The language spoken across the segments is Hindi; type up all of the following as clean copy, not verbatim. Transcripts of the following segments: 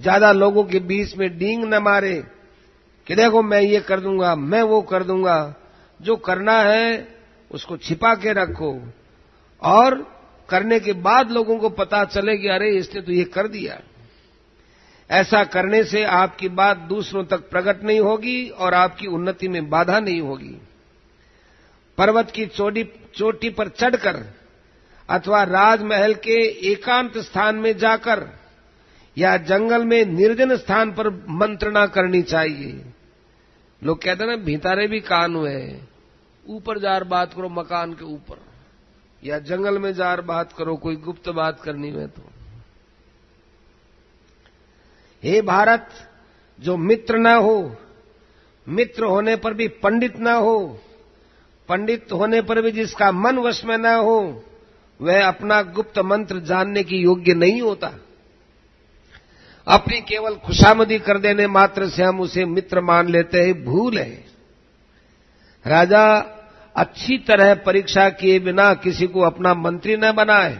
ज्यादा लोगों के बीच में डींग न मारे कि देखो मैं ये कर दूंगा, मैं वो कर दूंगा। जो करना है उसको छिपा के रखो और करने के बाद लोगों को पता चले कि अरे इसने तो ये कर दिया। ऐसा करने से आपकी बात दूसरों तक प्रकट नहीं होगी और आपकी उन्नति में बाधा नहीं होगी। पर्वत की चोटी पर चढ़कर अथवा राजमहल के एकांत स्थान में जाकर या जंगल में निर्जन स्थान पर मंत्रणा करनी चाहिए। लोग कहते हैं ना भीतारे भी कान हुए, ऊपर जार बात करो मकान के ऊपर, या जंगल में जार बात करो कोई गुप्त बात करनी है तो। हे भारत, जो मित्र न हो, मित्र होने पर भी पंडित न हो, पंडित होने पर भी जिसका मन वश में न हो, वह अपना गुप्त मंत्र जानने की योग्य नहीं होता। अपनी केवल खुशामदी कर देने मात्र से हम उसे मित्र मान लेते हैं, भूल है। राजा अच्छी तरह परीक्षा किए बिना किसी को अपना मंत्री न बनाए,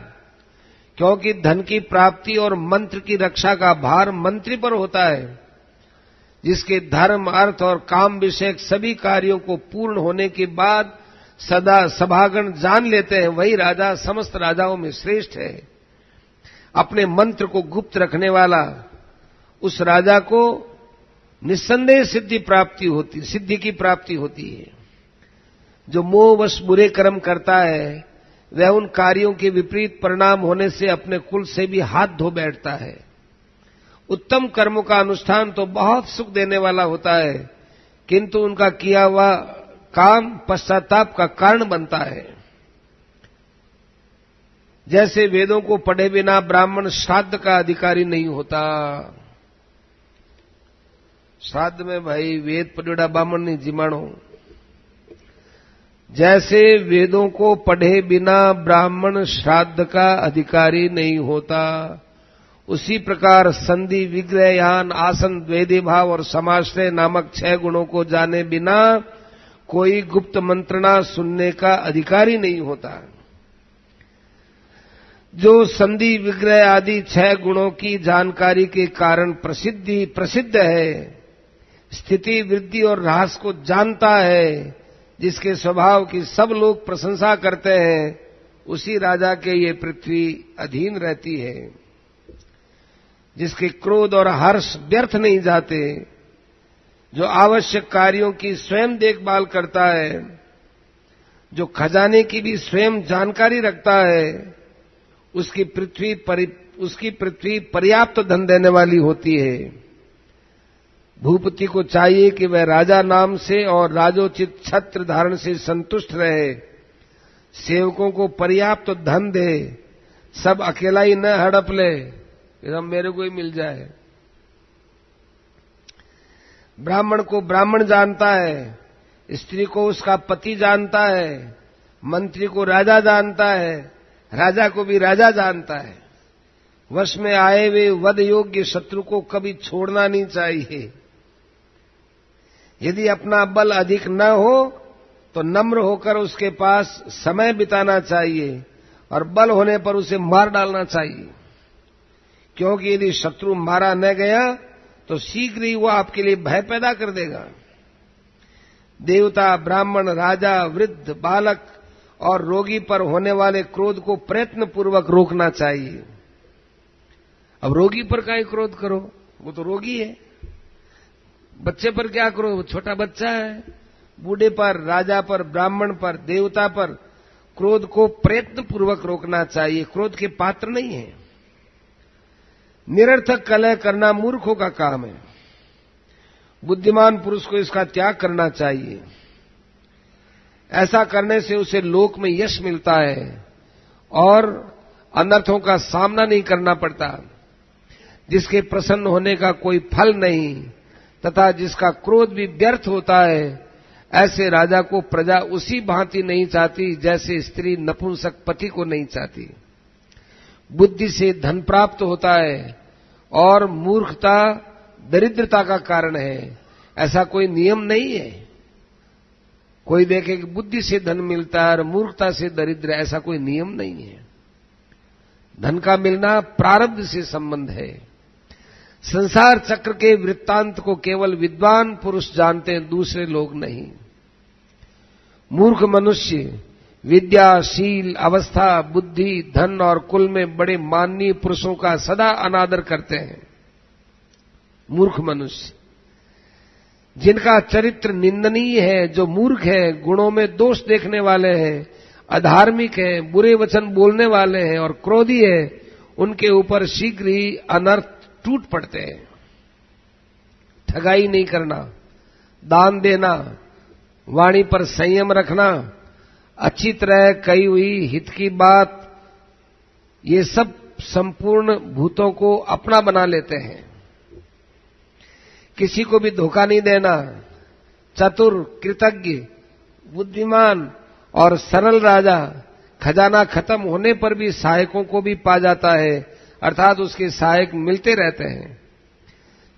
क्योंकि धन की प्राप्ति और मंत्र की रक्षा का भार मंत्री पर होता है। जिसके धर्म, अर्थ और काम विषयक सभी कार्यों को पूर्ण होने के बाद सदा सभागण जान लेते हैं, वही राजा समस्त राजाओं में श्रेष्ठ है। अपने मंत्र को गुप्त रखने वाला उस राजा को निस्संदेह सिद्धि की प्राप्ति होती है। जो मोहवश बुरे कर्म करता है वह उन कार्यों के विपरीत परिणाम होने से अपने कुल से भी हाथ धो बैठता है। उत्तम कर्मों का अनुष्ठान तो बहुत सुख देने वाला होता है, किंतु उनका किया हुआ काम पश्चाताप का कारण बनता है। जैसे वेदों को पढ़े बिना ब्राह्मण श्राद्ध का अधिकारी नहीं होता। श्राद्ध में भाई वेद पढ़ेड़ा ब्राह्मण नहीं जिमाणो। जैसे वेदों को पढ़े बिना ब्राह्मण श्राद्ध का अधिकारी नहीं होता, उसी प्रकार संधि, विग्रह, यान, आसन, द्वैधी भाव और समाश्रय नामक 6 गुणों को जाने बिना कोई गुप्त मंत्रणा सुनने का अधिकारी नहीं होता। जो संधि, विग्रह आदि 6 गुणों की जानकारी के कारण प्रसिद्ध है, स्थिति, वृद्धि और ह्रास को जानता है, जिसके स्वभाव की सब लोग प्रशंसा करते हैं, उसी राजा के ये पृथ्वी अधीन रहती है। जिसके क्रोध और हर्ष व्यर्थ नहीं जाते, जो आवश्यक कार्यों की स्वयं देखभाल करता है, जो खजाने की भी स्वयं जानकारी रखता है, उसकी पृथ्वी पर्याप्त धन देने वाली होती है। भूपति को चाहिए कि वह राजा नाम से और राजोचित छत्र धारण से संतुष्ट रहे, सेवकों को पर्याप्त धन दे, सब अकेला ही न हड़प ले, एकदम मेरे को ही मिल जाए। ब्राह्मण को ब्राह्मण जानता है, स्त्री को उसका पति जानता है, मंत्री को राजा जानता है, राजा को भी राजा जानता है। वश में आए हुए वध योग्य शत्रु को कभी छोड़ना नहीं चाहिए। यदि अपना बल अधिक न हो तो नम्र होकर उसके पास समय बिताना चाहिए और बल होने पर उसे मार डालना चाहिए, क्योंकि यदि शत्रु मारा न गया तो शीघ्र ही वह आपके लिए भय पैदा कर देगा। देवता, ब्राह्मण, राजा, वृद्ध, बालक और रोगी पर होने वाले क्रोध को प्रयत्न पूर्वक रोकना चाहिए। अब रोगी पर काहे क्रोध करो, वो तो रोगी है। बच्चे पर क्या करो, वो छोटा बच्चा है। बूढ़े पर, राजा पर, ब्राह्मण पर, देवता पर क्रोध को प्रयत्न पूर्वक रोकना चाहिए। क्रोध के पात्र नहीं है। निरर्थक कलह करना मूर्खों का काम है। बुद्धिमान पुरुष को इसका त्याग करना चाहिए। ऐसा करने से उसे लोक में यश मिलता है और अनर्थों का सामना नहीं करना पड़ता। जिसके प्रसन्न होने का कोई फल नहीं तथा जिसका क्रोध भी व्यर्थ होता है, ऐसे राजा को प्रजा उसी भांति नहीं चाहती जैसे स्त्री नपुंसक पति को नहीं चाहती। बुद्धि से धन प्राप्त होता है और मूर्खता दरिद्रता का कारण है, ऐसा कोई नियम नहीं है। कोई देखे कि बुद्धि से धन मिलता है और मूर्खता से दरिद्र, ऐसा कोई नियम नहीं है। धन का मिलना प्रारब्ध से संबंध है। संसार चक्र के वृत्तांत को केवल विद्वान पुरुष जानते हैं, दूसरे लोग नहीं। मूर्ख मनुष्य विद्या, शील, अवस्था, बुद्धि, धन और कुल में बड़े माननीय पुरुषों का सदा अनादर करते हैं। मूर्ख मनुष्य जिनका चरित्र निंदनीय है, जो मूर्ख है, गुणों में दोष देखने वाले हैं, अधार्मिक हैं, बुरे वचन बोलने वाले हैं और क्रोधी है, उनके ऊपर शीघ्र ही अनर्थ टूट पड़ते हैं। ठगाई नहीं करना, दान देना, वाणी पर संयम रखना, अच्छी तरह कही हुई हित की बात, ये सब संपूर्ण भूतों को अपना बना लेते हैं। किसी को भी धोखा नहीं देना, चतुर, कृतज्ञ, बुद्धिमान और सरल राजा खजाना खत्म होने पर भी सहायकों को भी पा जाता है, अर्थात उसके सहायक मिलते रहते हैं।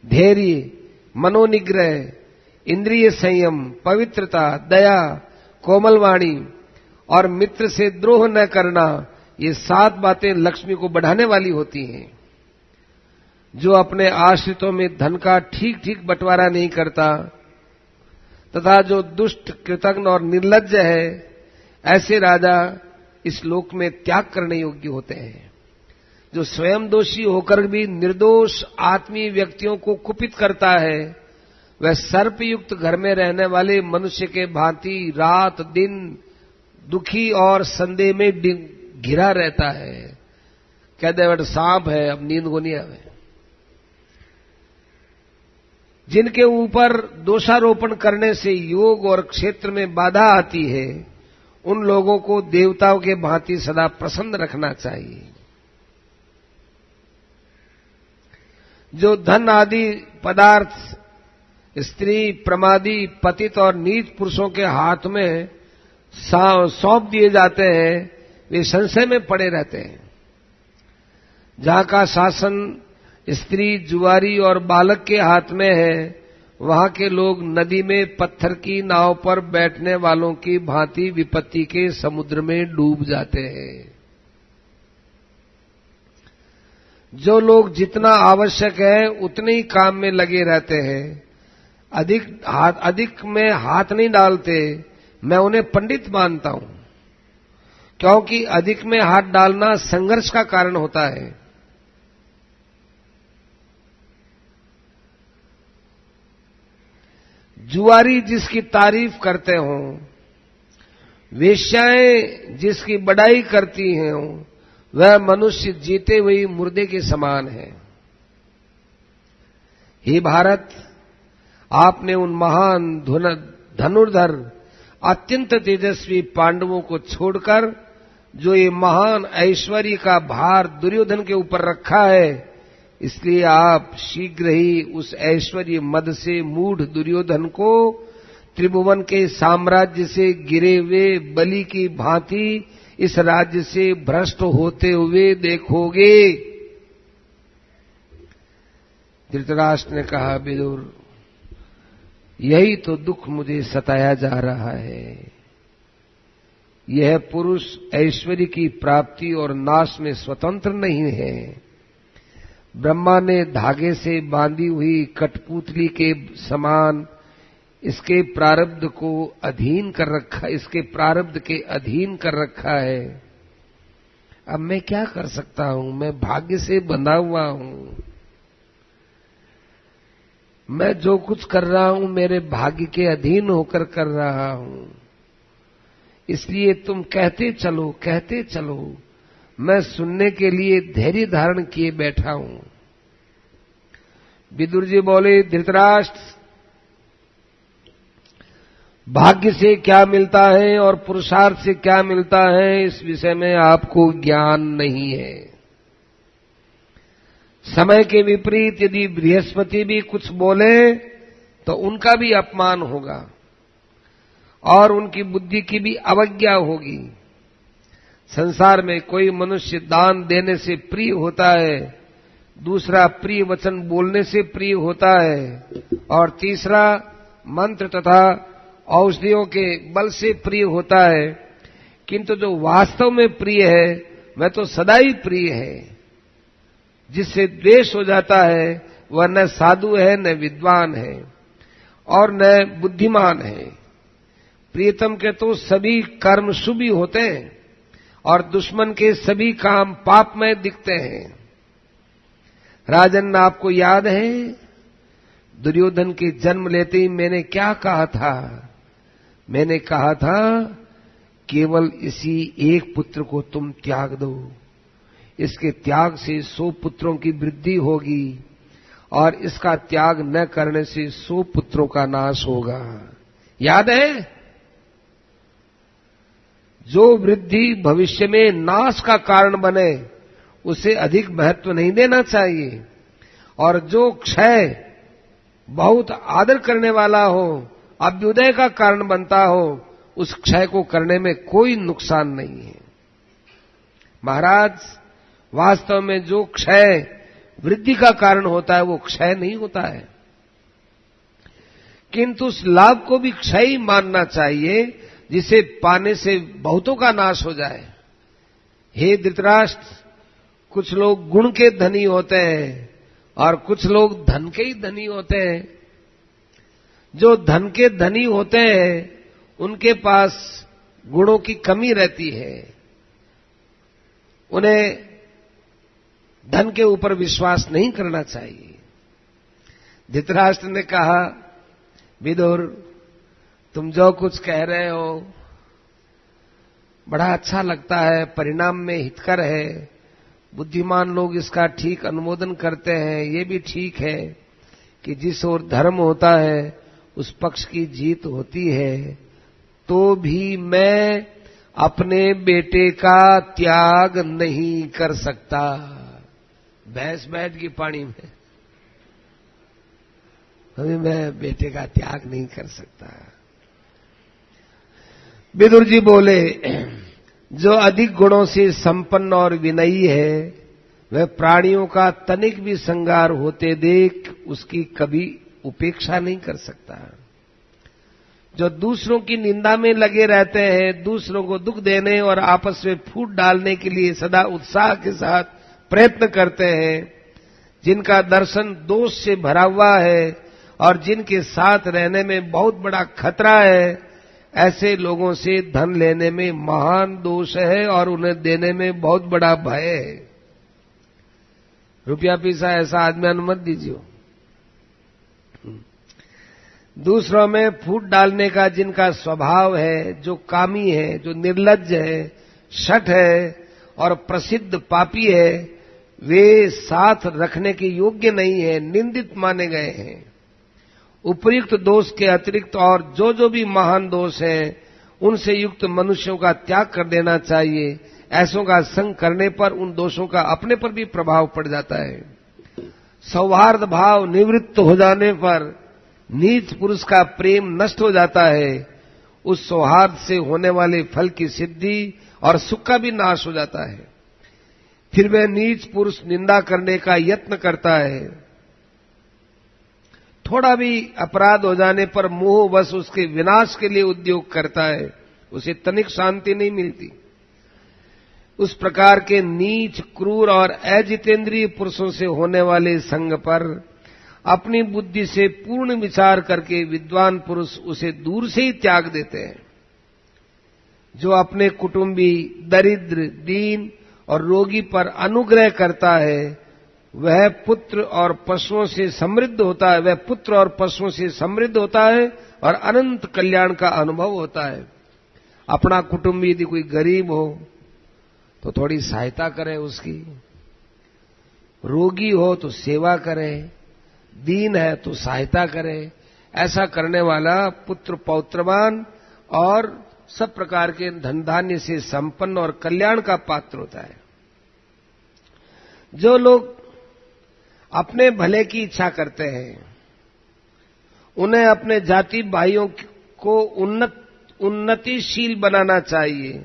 धैर्य, मनोनिग्रह, इंद्रिय संयम, पवित्रता, दया, कोमल वाणी और मित्र से द्रोह न करना, ये 7 बातें लक्ष्मी को बढ़ाने वाली होती हैं। जो अपने आश्रितों में धन का ठीक ठीक बंटवारा नहीं करता तथा जो दुष्ट, कृतघ्न और निर्लज्ज है, ऐसे राजा इस लोक में त्याग करने योग्य होते हैं। जो स्वयं दोषी होकर भी निर्दोष आत्मीय व्यक्तियों को कुपित करता है, वह सर्पयुक्त घर में रहने वाले मनुष्य के भांति रात दिन दुखी और संदेह में घिरा रहता है। कह दे बट सांप है, अब नींद को नहीं आवे। जिनके ऊपर दोषारोपण करने से योग और क्षेत्र में बाधा आती है, उन लोगों को देवताओं के भांति सदा प्रसन्न रखना चाहिए। जो धन आदि पदार्थ स्त्री, प्रमादी, पतित और नीच पुरुषों के हाथ में सौंप दिए जाते हैं, वे संशय में पड़े रहते हैं। जहां का शासन स्त्री, जुआरी और बालक के हाथ में है, वहां के लोग नदी में पत्थर की नाव पर बैठने वालों की भांति विपत्ति के समुद्र में डूब जाते हैं। जो लोग जितना आवश्यक है उतने ही काम में लगे रहते हैं, अधिक में हाथ नहीं डालते, मैं उन्हें पंडित मानता हूं, क्योंकि अधिक में हाथ डालना संघर्ष का कारण होता है। जुआरी जिसकी तारीफ करते हों, वेश्याएं जिसकी बड़ाई करती हैं, वह मनुष्य जीते हुए मुर्दे के समान है। हे भारत, आपने उन महान धनुर्धर अत्यंत तेजस्वी पांडवों को छोड़कर जो ये महान ऐश्वर्य का भार दुर्योधन के ऊपर रखा है, इसलिए आप शीघ्र ही उस ऐश्वर्य मद से मूढ़ दुर्योधन को त्रिभुवन के साम्राज्य से गिरे हुए बलि की भांति इस राज्य से भ्रष्ट होते हुए देखोगे। धृतराष्ट्र ने कहा, विदुर, यही तो दुख मुझे सताया जा रहा है। यह पुरुष ऐश्वर्य की प्राप्ति और नाश में स्वतंत्र नहीं है। ब्रह्मा ने धागे से बांधी हुई कठपुतली के समान इसके प्रारब्ध को अधीन कर रखा, इसके प्रारब्ध के अधीन कर रखा है। अब मैं क्या कर सकता हूं? मैं भाग्य से बंधा हुआ हूं। मैं जो कुछ कर रहा हूं मेरे भाग्य के अधीन होकर कर रहा हूं। इसलिए तुम कहते चलो, मैं सुनने के लिए धैर्य धारण किए बैठा हूं। विदुर जी बोले, धृतराष्ट्र, भाग्य से क्या मिलता है और पुरुषार्थ से क्या मिलता है, इस विषय में आपको ज्ञान नहीं है। समय के विपरीत यदि बृहस्पति भी कुछ बोले तो उनका भी अपमान होगा और उनकी बुद्धि की भी अवज्ञा होगी। संसार में कोई मनुष्य दान देने से प्रिय होता है, दूसरा प्रिय वचन बोलने से प्रिय होता है और तीसरा मंत्र तथा औषधियों के बल से प्रिय होता है, किंतु जो वास्तव में प्रिय है वह तो सदा ही प्रिय है। जिससे द्वेष हो जाता है वह न साधु है, न विद्वान है और न बुद्धिमान है। प्रियतम के तो सभी कर्म शुभ ही होते हैं और दुश्मन के सभी काम पापमय दिखते हैं। राजन, आपको याद है दुर्योधन के जन्म लेते ही मैंने क्या कहा था? मैंने कहा था केवल इसी एक पुत्र को तुम त्याग दो, इसके त्याग से 100 पुत्रों की वृद्धि होगी और इसका त्याग न करने से 100 पुत्रों का नाश होगा। याद है? जो वृद्धि भविष्य में नाश का कारण बने उसे अधिक महत्व नहीं देना चाहिए, और जो क्षय बहुत आदर करने वाला हो, अभ्युदय का कारण बनता हो, उस क्षय को करने में कोई नुकसान नहीं है। महाराज, वास्तव में जो क्षय वृद्धि का कारण होता है वो क्षय नहीं होता है, किंतु उस लाभ को भी क्षय ही मानना चाहिए जिसे पाने से बहुतों का नाश हो जाए। हे धृतराष्ट्र, कुछ लोग गुण के धनी होते हैं और कुछ लोग धन के ही धनी होते हैं। जो धन के धनी होते हैं उनके पास गुणों की कमी रहती है, उन्हें धन के ऊपर विश्वास नहीं करना चाहिए। धृतराष्ट्र ने कहा, विदुर, तुम जो कुछ कह रहे हो बड़ा अच्छा लगता है, परिणाम में हितकर है, बुद्धिमान लोग इसका ठीक अनुमोदन करते हैं। ये भी ठीक है कि जिस ओर धर्म होता है उस पक्ष की जीत होती है, तो भी मैं अपने बेटे का त्याग नहीं कर सकता। भैंस बैठ गई पानी में, अभी मैं बेटे का त्याग नहीं कर सकता। विदुर जी बोले, जो अधिक गुणों से संपन्न और विनयी है वह प्राणियों का तनिक भी संगार होते देख उसकी कभी उपेक्षा नहीं कर सकता। जो दूसरों की निंदा में लगे रहते हैं, दूसरों को दुख देने और आपस में फूट डालने के लिए सदा उत्साह के साथ प्रयत्न करते हैं, जिनका दर्शन दोष से भरा हुआ है और जिनके साथ रहने में बहुत बड़ा खतरा है, ऐसे लोगों से धन लेने में महान दोष है और उन्हें देने में बहुत बड़ा भय है। रुपया पैसा ऐसा आदमी अनुमत दीजिए। दूसरों में फूट डालने का जिनका स्वभाव है, जो कामी है, जो निर्लज्ज है, शठ है और प्रसिद्ध पापी है, वे साथ रखने के योग्य नहीं है, निंदित माने गए हैं। उपयुक्त दोष के अतिरिक्त और जो भी महान दोष हैं, उनसे युक्त मनुष्यों का त्याग कर देना चाहिए। ऐसों का संग करने पर उन दोषों का अपने पर भी प्रभाव पड़ जाता है। सौहार्द भाव निवृत्त हो जाने पर नीच पुरुष का प्रेम नष्ट हो जाता है। उस सौहार्द से होने वाले फल की सिद्धि और सुख का भी नाश हो जाता है। फिर वह नीच पुरुष निंदा करने का यत्न करता है। थोड़ा भी अपराध हो जाने पर मोहवश उसके विनाश के लिए उद्योग करता है, उसे तनिक शांति नहीं मिलती। उस प्रकार के नीच, क्रूर और अजितेंद्रिय पुरुषों से होने वाले संग पर अपनी बुद्धि से पूर्ण विचार करके विद्वान पुरुष उसे दूर से ही त्याग देते हैं। जो अपने कुटुंबी, दरिद्र, दीन और रोगी पर अनुग्रह करता है, वह पुत्र और पशुओं से समृद्ध होता है। वह पुत्र और पशुओं से समृद्ध होता है और अनंत कल्याण का अनुभव होता है। अपना कुटुंबी यदि कोई गरीब हो तो थोड़ी सहायता करे उसकी, रोगी हो तो सेवा करे, दीन है तो सहायता करे। ऐसा करने वाला पुत्र पौत्रवान और सब प्रकार के धन धान्य से संपन्न और कल्याण का पात्र होता है। जो लोग अपने भले की इच्छा करते हैं, उन्हें अपने जाति भाइयों को उन्नतिशील बनाना चाहिए।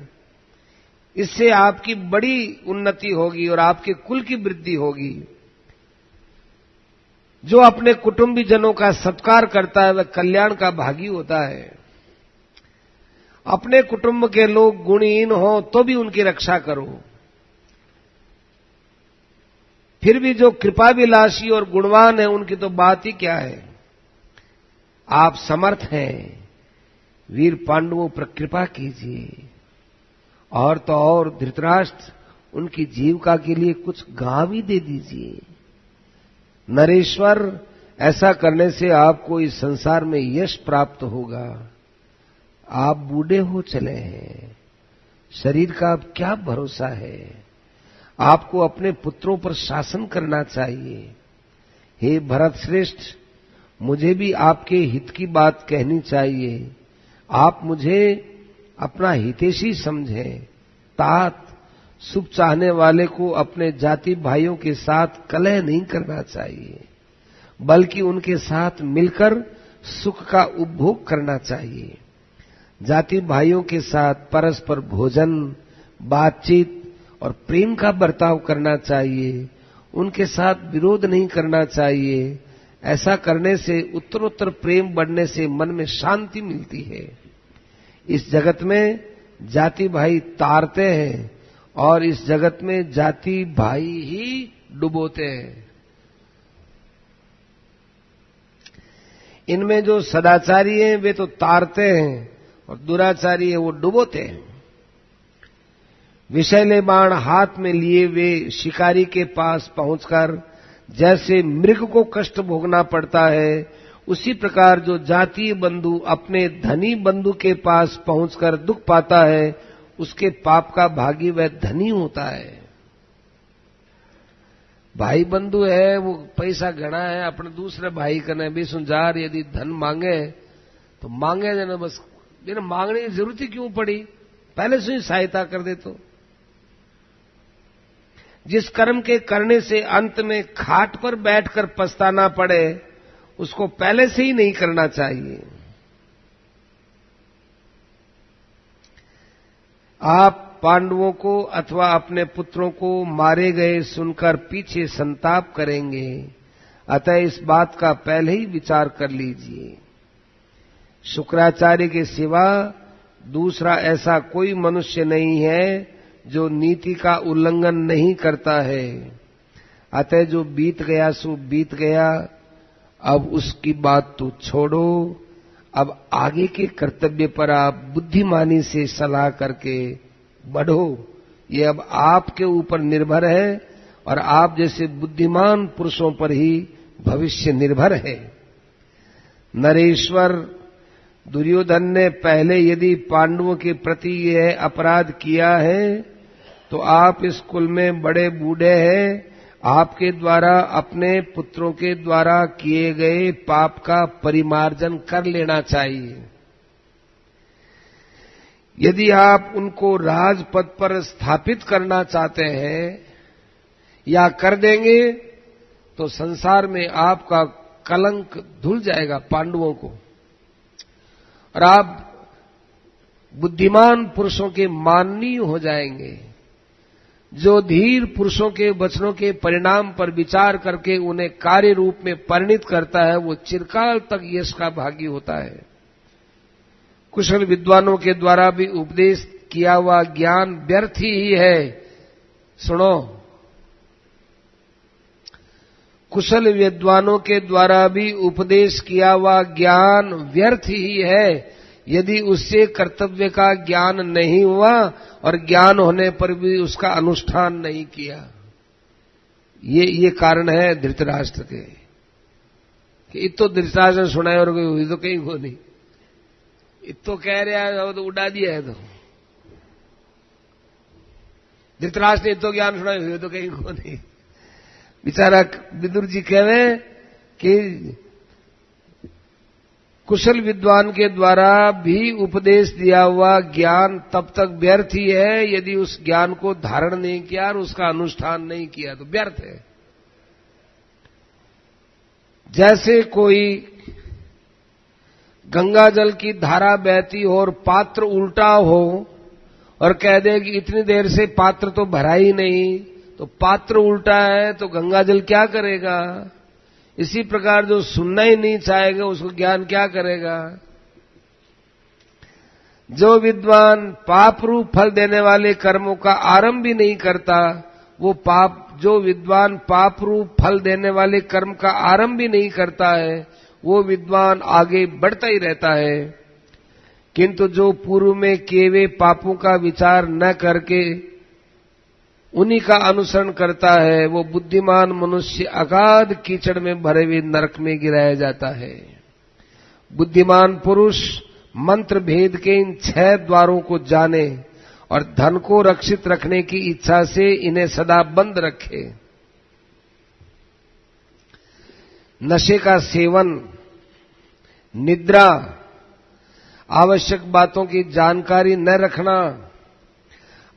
इससे आपकी बड़ी उन्नति होगी और आपके कुल की वृद्धि होगी। जो अपने कुटुंबी जनों का सत्कार करता है वह कल्याण का भागी होता है। अपने कुटुंब के लोग गुणहीन हो तो भी उनकी रक्षा करो। फिर भी जो कृपाविलासी और गुणवान है उनकी तो बात ही क्या है। आप समर्थ हैं, वीर पांडवों पर कृपा कीजिए। और तो और धृतराष्ट्र, उनकी जीविका के लिए कुछ गांव भी दे दीजिए। नरेश्वर, ऐसा करने से आपको इस संसार में यश प्राप्त होगा। आप बूढ़े हो चले हैं, शरीर का अब क्या भरोसा है। आपको अपने पुत्रों पर शासन करना चाहिए। हे भरत श्रेष्ठ, मुझे भी आपके हित की बात कहनी चाहिए। आप मुझे अपना हितैषी समझें। तात, शुभ चाहने वाले को अपने जाति भाइयों के साथ कलह नहीं करना चाहिए, बल्कि उनके साथ मिलकर सुख का उपभोग करना चाहिए। जाति भाइयों के साथ परस्पर भोजन, बातचीत और प्रेम का बर्ताव करना चाहिए। उनके साथ विरोध नहीं करना चाहिए। ऐसा करने से उत्तरोत्तर प्रेम बढ़ने से मन में शांति मिलती है। इस जगत में जाति भाई तारते हैं और इस जगत में जाति भाई ही डुबोते हैं। इनमें जो सदाचारी हैं वे तो तारते हैं और दुराचारी है वो डुबोते हैं। विषैले बाण हाथ में लिए वे शिकारी के पास पहुंचकर जैसे मृग को कष्ट भोगना पड़ता है, उसी प्रकार जो जातीय बंधु अपने धनी बंधु के पास पहुंचकर दुख पाता है, उसके पाप का भागी वह धनी होता है। भाई बंधु है वो पैसा घना है, अपने दूसरे भाई कने बेसुंजार यदि धन मांगे तो मांगे देना, बस बिना मांगने की जरूरत ही क्यों पड़ी, पहले से ही सहायता कर दे। तो जिस कर्म के करने से अंत में खाट पर बैठकर पछताना पड़े, उसको पहले से ही नहीं करना चाहिए। आप पांडवों को अथवा अपने पुत्रों को मारे गए सुनकर पीछे संताप करेंगे, अतः इस बात का पहले ही विचार कर लीजिए। शुक्राचार्य के सिवा दूसरा ऐसा कोई मनुष्य नहीं है जो नीति का उल्लंघन नहीं करता है। अतः जो बीत गया सो बीत गया, अब उसकी बात तो छोड़ो। अब आगे के कर्तव्य पर आप बुद्धिमानी से सलाह करके बढ़ो। ये अब आपके ऊपर निर्भर है और आप जैसे बुद्धिमान पुरुषों पर ही भविष्य निर्भर है। नरेश्वर, दुर्योधन ने पहले यदि पांडवों के प्रति यह अपराध किया है तो आप इस कुल में बड़े बूढ़े हैं, आपके द्वारा अपने पुत्रों के द्वारा किए गए पाप का परिमार्जन कर लेना चाहिए। यदि आप उनको राजपद पर स्थापित करना चाहते हैं या कर देंगे तो संसार में आपका कलंक धुल जाएगा पांडवों को, और आप बुद्धिमान पुरुषों के माननीय हो जाएंगे। जो धीर पुरुषों के वचनों के परिणाम पर विचार करके उन्हें कार्य रूप में परिणित करता है, वो चिरकाल तक यश का भागी होता है। कुशल विद्वानों के द्वारा भी उपदेश किया हुआ ज्ञान व्यर्थ ही है। सुनो, कुशल विद्वानों के द्वारा भी उपदेश किया हुआ ज्ञान व्यर्थ ही है यदि उससे कर्तव्य का ज्ञान नहीं हुआ और ज्ञान होने पर भी उसका अनुष्ठान नहीं किया। ये कारण है धृतराष्ट्र के कि इतो धृतराष्ट्र ने सुनाए और कोई तो कहीं को नहीं, इतो कह रहा है तो उड़ा दिया है। तो धृतराष्ट्र ने इतो ज्ञान सुनाए हुए तो कहीं को नहीं। बेचारा विदुर जी कहे कि कुशल विद्वान के द्वारा भी उपदेश दिया हुआ ज्ञान तब तक व्यर्थ ही है यदि उस ज्ञान को धारण नहीं किया और उसका अनुष्ठान नहीं किया तो व्यर्थ है। जैसे कोई गंगा जल की धारा बहती हो और पात्र उल्टा हो और कह दे कि इतनी देर से पात्र तो भरा ही नहीं, तो पात्र उल्टा है तो गंगा जल क्या करेगा। इसी प्रकार जो सुनना ही नहीं चाहेगा उसको ज्ञान क्या करेगा। जो विद्वान पाप रूप फल देने वाले कर्मों का आरंभ भी नहीं करता जो विद्वान पाप रूप फल देने वाले कर्म का आरंभ भी नहीं करता है, वो विद्वान आगे बढ़ता ही रहता है। किंतु जो पूर्व में किए हुए पापों का विचार न करके उन्हीं का अनुसरण करता है, वो बुद्धिमान मनुष्य अगाध कीचड़ में भरे हुए नरक में गिराया जाता है। बुद्धिमान पुरुष मंत्र भेद के इन 6 द्वारों को जाने और धन को रक्षित रखने की इच्छा से इन्हें सदा बंद रखे। नशे का सेवन, निद्रा, आवश्यक बातों की जानकारी न रखना,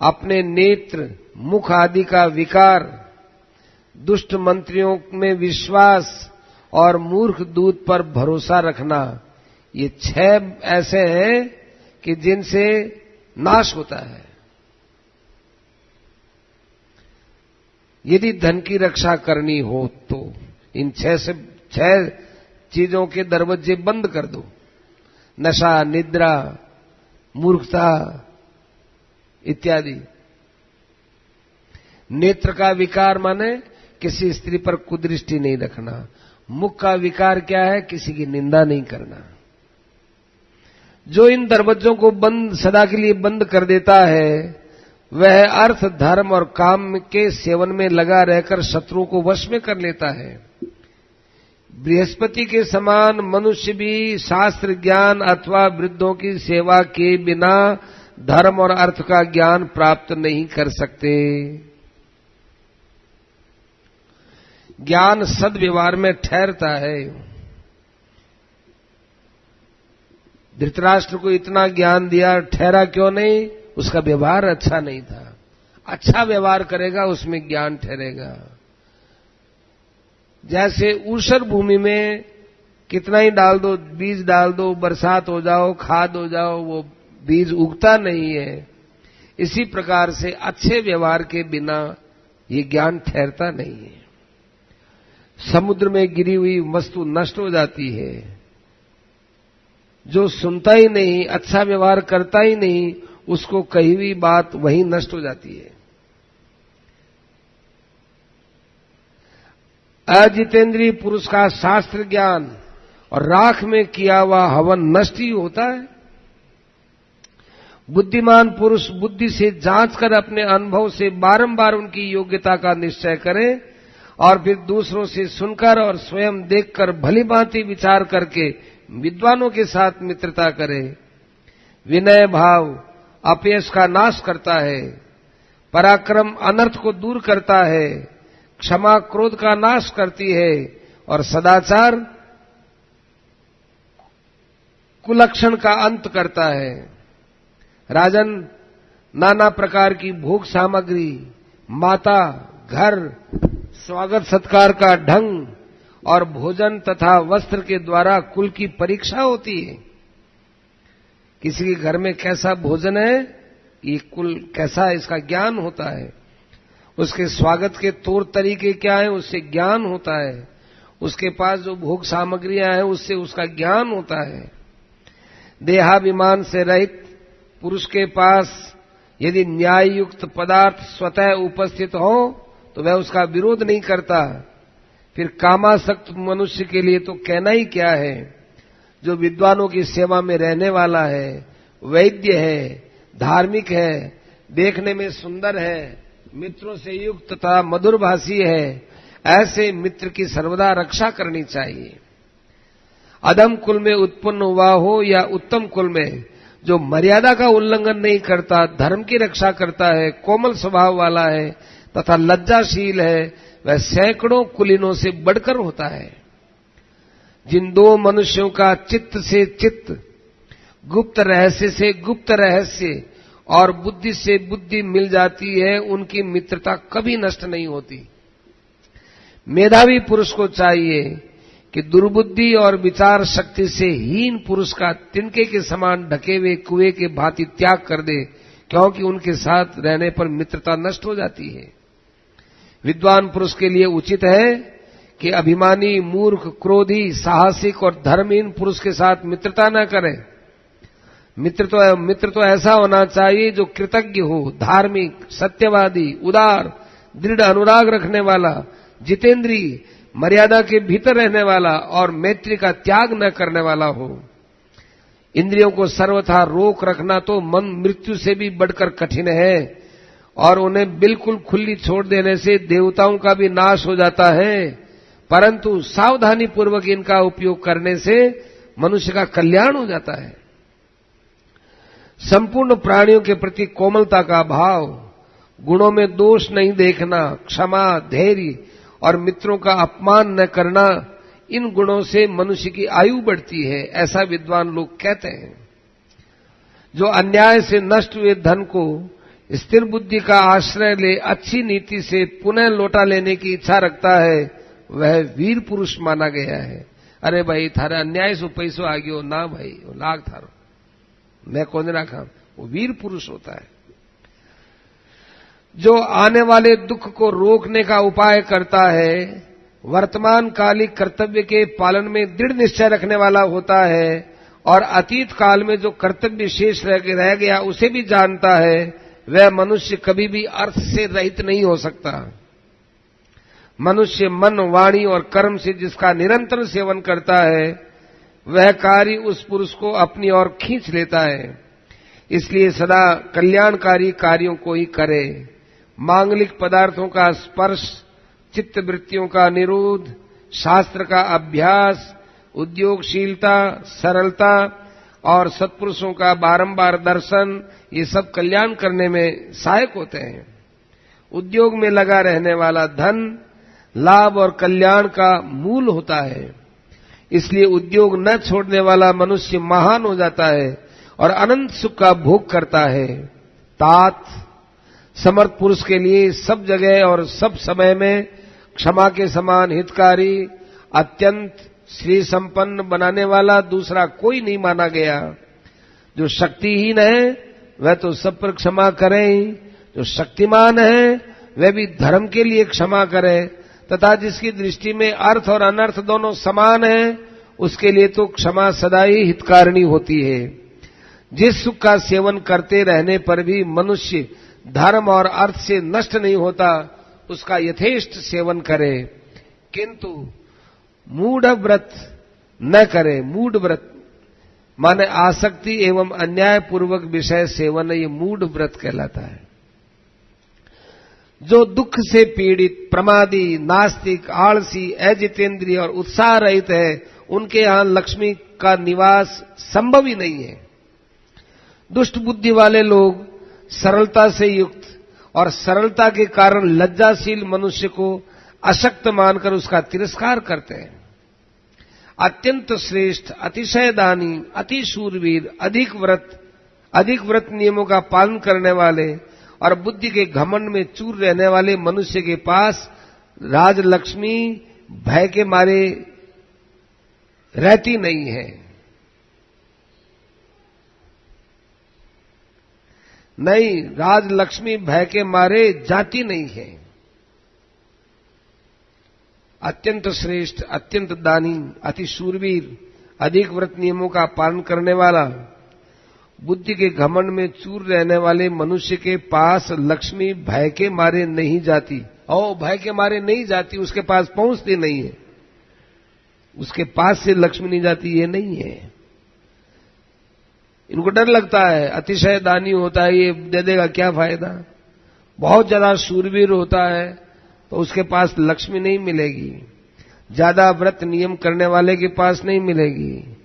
अपने नेत्र, मुख आदि का विकार, दुष्ट मंत्रियों में विश्वास और मूर्ख दूत पर भरोसा रखना, ये 6 ऐसे हैं कि जिनसे नाश होता है। यदि धन की रक्षा करनी हो तो इन 6 चीजों के दरवाजे बंद कर दो। नशा, निद्रा, मूर्खता इत्यादि। नेत्र का विकार माने किसी स्त्री पर कुदृष्टि नहीं रखना। मुख का विकार क्या है? किसी की निंदा नहीं करना। जो इन दरवाजों को सदा के लिए बंद कर देता है, वह अर्थ, धर्म और काम के सेवन में लगा रहकर शत्रुओं को वश में कर लेता है। बृहस्पति के समान मनुष्य भी शास्त्र ज्ञान अथवा वृद्धों की सेवा के बिना धर्म और अर्थ का ज्ञान प्राप्त नहीं कर सकते। ज्ञान सद्व्यवहार में ठहरता है। धृतराष्ट्र को इतना ज्ञान दिया, ठहरा क्यों नहीं? उसका व्यवहार अच्छा नहीं था। अच्छा व्यवहार करेगा उसमें ज्ञान ठहरेगा। जैसे ऊषर भूमि में कितना ही डाल दो, बीज डाल दो, बरसात हो जाओ, खाद हो जाओ, वो बीज उगता नहीं है। इसी प्रकार से अच्छे व्यवहार के बिना ये ज्ञान ठहरता नहीं है। समुद्र में गिरी हुई वस्तु नष्ट हो जाती है। जो सुनता ही नहीं, अच्छा व्यवहार करता ही नहीं, उसको कही हुई बात वहीं नष्ट हो जाती है। अजितेंद्रिय पुरुष का शास्त्र ज्ञान और राख में किया हुआ हवन नष्ट ही होता है। बुद्धिमान पुरुष बुद्धि से जांच कर अपने अनुभव से बारंबार उनकी योग्यता का निश्चय करे और फिर दूसरों से सुनकर और स्वयं देखकर भलीभांति विचार करके विद्वानों के साथ मित्रता करे। विनय भाव अपयश का नाश करता है, पराक्रम अनर्थ को दूर करता है, क्षमा क्रोध का नाश करती है और सदाचार कुलक्षण का अंत करता है। राजन, नाना प्रकार की भोग सामग्री, माता, घर, स्वागत सत्कार का ढंग और भोजन तथा वस्त्र के द्वारा कुल की परीक्षा होती है। किसी के घर में कैसा भोजन है, ये कुल कैसा है, इसका ज्ञान होता है। उसके स्वागत के तौर तरीके क्या है, उससे ज्ञान होता है। उसके पास जो भोग सामग्रियां हैं, उससे उसका ज्ञान होता है। देहाभिमान से रहित पुरुष के पास यदि न्याय युक्त पदार्थ स्वतः उपस्थित हो तो वह उसका विरोध नहीं करता। फिर कामासक्त मनुष्य के लिए तो कहना ही क्या है। जो विद्वानों की सेवा में रहने वाला है, वैद्य है, धार्मिक है, देखने में सुंदर है, मित्रों से युक्त तथा मधुरभाषी है, ऐसे मित्र की सर्वदा रक्षा करनी चाहिए। अधम कुल में उत्पन्न हुआ हो या उत्तम कुल में, जो मर्यादा का उल्लंघन नहीं करता, धर्म की रक्षा करता है, कोमल स्वभाव वाला है तथा लज्जाशील है, वह सैकड़ों कुलीनों से बढ़कर होता है। जिन 2 मनुष्यों का चित्त से चित्त, गुप्त रहस्य से गुप्त रहस्य और बुद्धि से बुद्धि मिल जाती है, उनकी मित्रता कभी नष्ट नहीं होती। मेधावी पुरुष को चाहिए कि दुर्बुद्धि और विचार शक्ति से हीन पुरुष का तिनके के समान ढके हुए कुएं के भांति त्याग कर दे, क्योंकि उनके साथ रहने पर मित्रता नष्ट हो जाती है। विद्वान पुरुष के लिए उचित है कि अभिमानी, मूर्ख, क्रोधी, साहसिक और धर्महीन पुरुष के साथ मित्रता न करें। मित्र तो ऐसा होना चाहिए जो कृतज्ञ हो, धार्मिक, सत्यवादी, उदार, दृढ़ अनुराग रखने वाला, जितेंद्री, मर्यादा के भीतर रहने वाला और मैत्री का त्याग न करने वाला हो। इंद्रियों को सर्वथा रोक रखना तो मन मृत्यु से भी बढ़कर कठिन है और उन्हें बिल्कुल खुली छोड़ देने से देवताओं का भी नाश हो जाता है, परंतु सावधानी पूर्वक इनका उपयोग करने से मनुष्य का कल्याण हो जाता है। संपूर्ण प्राणियों के प्रति कोमलता का भाव, गुणों में दोष नहीं देखना, क्षमा, धैर्य और मित्रों का अपमान न करना, इन गुणों से मनुष्य की आयु बढ़ती है, ऐसा विद्वान लोग कहते हैं। जो अन्याय से नष्ट हुए धन को स्थिर बुद्धि का आश्रय ले अच्छी नीति से पुनः लौटा लेने की इच्छा रखता है, वह वीर पुरुष माना गया है। अरे भाई थारे अन्याय से पैसों आ गयो ना भाई, वो लाग थारो, मैं कौन रखा, वो वीर पुरुष होता है। जो आने वाले दुख को रोकने का उपाय करता है, वर्तमान कालिक कर्तव्य के पालन में दृढ़ निश्चय रखने वाला होता है और अतीत काल में जो कर्तव्य शेष रह गया उसे भी जानता है, वह मनुष्य कभी भी अर्थ से रहित नहीं हो सकता। मनुष्य मन, वाणी और कर्म से जिसका निरंतर सेवन करता है, वह कार्य उस पुरुष को अपनी ओर खींच लेता है। इसलिए सदा कल्याणकारी कार्यों को ही करे। मांगलिक पदार्थों का स्पर्श, चित्त वृत्तियों का निरोध, शास्त्र का अभ्यास, उद्योगशीलता, सरलता और सत्पुरुषों का बारंबार दर्शन, ये सब कल्याण करने में सहायक होते हैं। उद्योग में लगा रहने वाला धन लाभ और कल्याण का मूल होता है। इसलिए उद्योग न छोड़ने वाला मनुष्य महान हो जाता है और अनंत सुख का भोग करता है। तात समर्थ पुरुष के लिए सब जगह और सब समय में क्षमा के समान हितकारी, अत्यंत श्री संपन्न बनाने वाला दूसरा कोई नहीं माना गया। जो शक्तिहीन है वह तो सब पर क्षमा करे ही, जो शक्तिमान है वह भी धर्म के लिए क्षमा करे, तथा जिसकी दृष्टि में अर्थ और अनर्थ दोनों समान है, उसके लिए तो क्षमा सदा ही हितकारिणी होती है। जिस सुख का सेवन करते रहने पर भी मनुष्य धर्म और अर्थ से नष्ट नहीं होता, उसका यथेष्ट सेवन करे, किंतु मूढ़ व्रत न करे। मूढ़ व्रत माने आसक्ति एवं अन्याय पूर्वक विषय सेवन, ये मूढ़ व्रत कहलाता है। जो दुख से पीड़ित, प्रमादी, नास्तिक, आलसी, अजितेंद्रिय और उत्साह रहित है, उनके यहां लक्ष्मी का निवास संभव ही नहीं है। दुष्ट बुद्धि वाले लोग सरलता से युक्त और सरलता के कारण लज्जाशील मनुष्य को अशक्त मानकर उसका तिरस्कार करते हैं। अत्यंत श्रेष्ठ, अतिशय दानी, अति शूरवीर, अधिक व्रत नियमों का पालन करने वाले और बुद्धि के घमंड में चूर रहने वाले मनुष्य के पास राजलक्ष्मी भय के मारे रहती नहीं है। नहीं, राजलक्ष्मी भय के मारे जाती नहीं है। अत्यंत श्रेष्ठ, अत्यंत दानी, अति शूरवीर, अधिक व्रत नियमों का पालन करने वाला, बुद्धि के घमंड में चूर रहने वाले मनुष्य के पास लक्ष्मी भय के मारे नहीं जाती। और भय के मारे नहीं जाती, उसके पास पहुंचती नहीं है। उसके पास से लक्ष्मी नहीं जाती, ये नहीं है। इनको डर लगता है, अतिशय दानी होता है, ये दे देगा क्या फायदा। बहुत ज्यादा शूरवीर होता है तो उसके पास लक्ष्मी नहीं मिलेगी। ज्यादा व्रत नियम करने वाले के पास नहीं मिलेगी।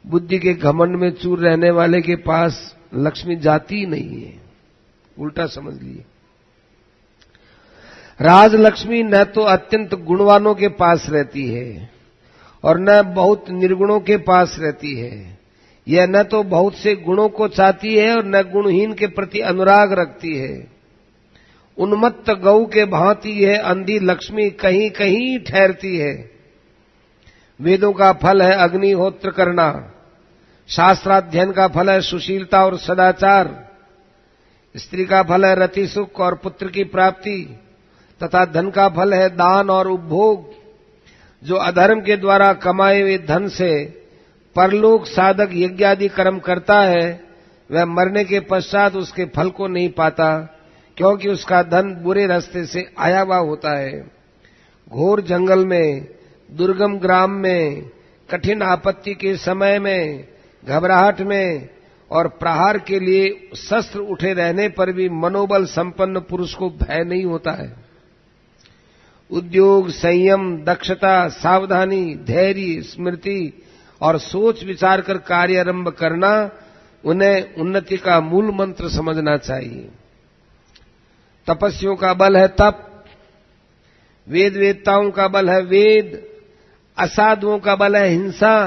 बुद्धि के घमंड में चूर रहने वाले के पास लक्ष्मी जाती नहीं है। उल्टा समझ लिए। राजलक्ष्मी न तो अत्यंत गुणवानों के पास रहती है और न बहुत निर्गुणों के पास रहती है। यह न तो बहुत से गुणों को चाहती है और न गुणहीन के प्रति अनुराग रखती है। उन्मत्त गऊ के भांति यह अंधी लक्ष्मी कहीं कहीं ठहरती है। वेदों का फल है अग्निहोत्र करना, शास्त्राध्ययन का फल है सुशीलता और सदाचार, स्त्री का फल है रति सुख और पुत्र की प्राप्ति, तथा धन का फल है दान और उपभोग। जो अधर्म के द्वारा कमाए हुए धन से परलोक साधक यज्ञादि कर्म करता है, वह मरने के पश्चात उसके फल को नहीं पाता, क्योंकि उसका धन बुरे रास्ते से आया हुआ होता है। घोर जंगल में, दुर्गम ग्राम में, कठिन आपत्ति के समय में, घबराहट में और प्रहार के लिए शस्त्र उठे रहने पर भी मनोबल संपन्न पुरुष को भय नहीं होता है। उद्योग, संयम, दक्षता, सावधानी, धैर्य, स्मृति और सोच विचार कर कार्य आरंभ करना उन्हें उन्नति का मूल मंत्र समझना चाहिए। तपस्वियों का बल है तप, वेद वेदताओं का बल है वेद, असाधुओं का बल है हिंसा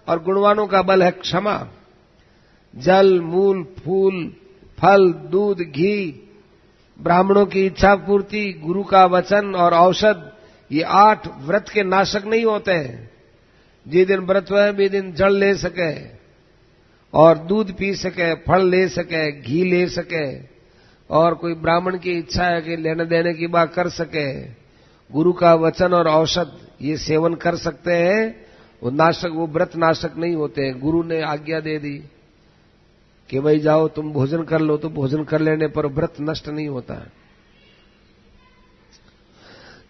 और गुणवानों का बल है क्षमा। जल, मूल, फूल, फल, दूध, घी, ब्राह्मणों की इच्छा पूर्ति, गुरु का वचन और औषध, ये 8 व्रत के नाशक नहीं होते हैं। जिस दिन व्रत है वे दिन जल ले सके और दूध पी सके, फल ले सके, घी ले सके और कोई ब्राह्मण की इच्छा है कि लेने देने की बात कर सके, गुरु का वचन और औषध ये सेवन कर सकते हैं, वो नाशक, वो व्रत नाशक नहीं होते हैं। गुरु ने आज्ञा दे दी कि भाई जाओ तुम भोजन कर लो, तो भोजन कर लेने पर व्रत नष्ट नहीं होता है।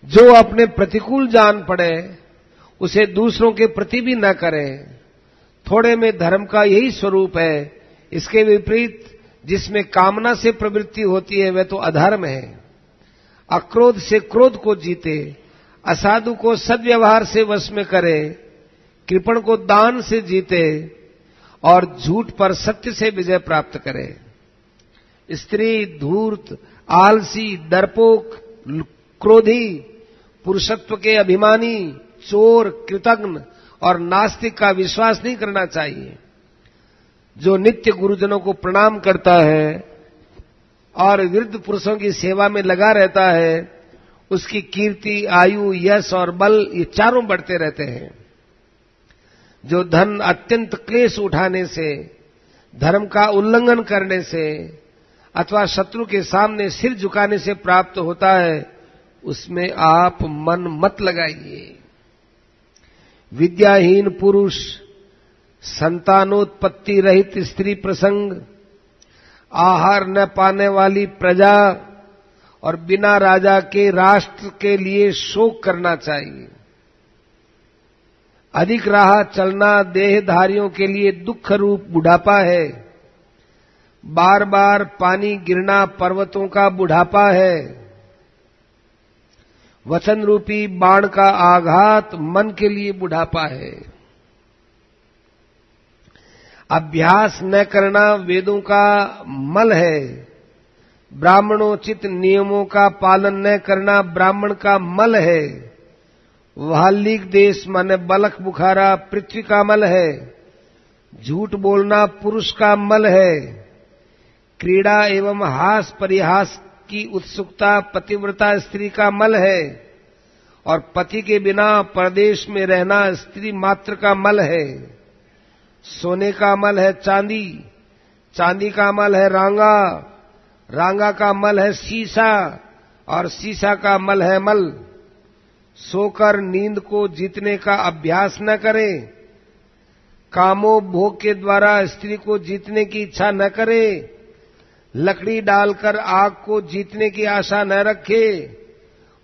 जो अपने प्रतिकूल जान पड़े उसे दूसरों के प्रति भी न करें। थोड़े में धर्म का यही स्वरूप है। इसके विपरीत जिसमें कामना से प्रवृत्ति होती है वह तो अधर्म है। अक्रोध से क्रोध को जीते, असाधु को सद्व्यवहार से वश में करे, कृपण को दान से जीते और झूठ पर सत्य से विजय प्राप्त करे। स्त्री, धूर्त, आलसी, डरपोक, क्रोधी, पुरुषत्व के अभिमानी, चोर, कृतघ्न और नास्तिक का विश्वास नहीं करना चाहिए। जो नित्य गुरुजनों को प्रणाम करता है और वृद्ध पुरुषों की सेवा में लगा रहता है, उसकी कीर्ति, आयु, यश और बल ये चारों बढ़ते रहते हैं। जो धन अत्यंत क्लेश उठाने से, धर्म का उल्लंघन करने से अथवा शत्रु के सामने सिर झुकाने से प्राप्त होता है, उसमें आप मन मत लगाइए। विद्याहीन पुरुष, संतानोत्पत्ति रहित स्त्री प्रसंग, आहार न पाने वाली प्रजा और बिना राजा के राष्ट्र के लिए शोक करना चाहिए। अधिक राह चलना देहधारियों के लिए दुख रूप बुढ़ापा है। बार बार पानी गिरना पर्वतों का बुढ़ापा है। वचन रूपी बाण का आघात मन के लिए बुढ़ापा है। अभ्यास न करना वेदों का मल है। ब्राह्मणोचित नियमों का पालन न करना ब्राह्मण का मल है। वाल्लीक देश माने बलख बुखारा पृथ्वी का मल है। झूठ बोलना पुरुष का मल है। क्रीड़ा एवं हास परिहास की उत्सुकता पतिव्रता स्त्री का मल है और पति के बिना परदेश में रहना स्त्री मात्र का मल है। सोने का मल है चांदी, चांदी का मल है रांगा, रांगा का मल है सीसा और सीसा का मल है मल। सोकर नींद को जीतने का अभ्यास न करें। कामो भोग के द्वारा स्त्री को जीतने की इच्छा न करे। लकड़ी डालकर आग को जीतने की आशा न रखे